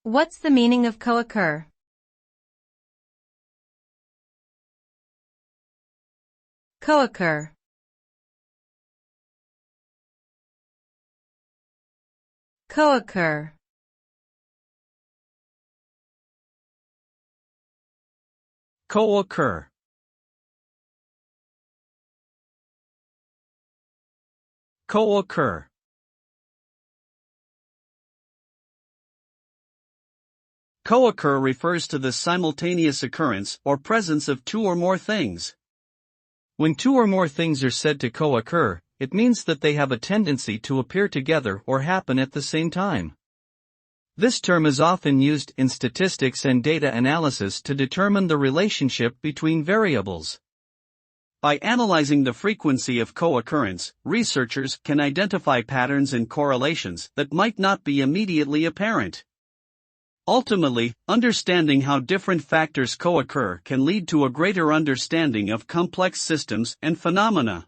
What's the meaning of co-occur? Co-occur. Co-occur. Co-occur. Co-occur. Co-occur refers to the simultaneous occurrence or presence of two or more things. When two or more things are said to co-occur, it means that they have a tendency to appear together or happen at the same time. This term is often used in statistics and data analysis to determine the relationship between variables. By analyzing the frequency of co-occurrence, researchers can identify patterns and correlations that might not be immediately apparent. Ultimately, understanding how different factors co-occur can lead to a greater understanding of complex systems and phenomena.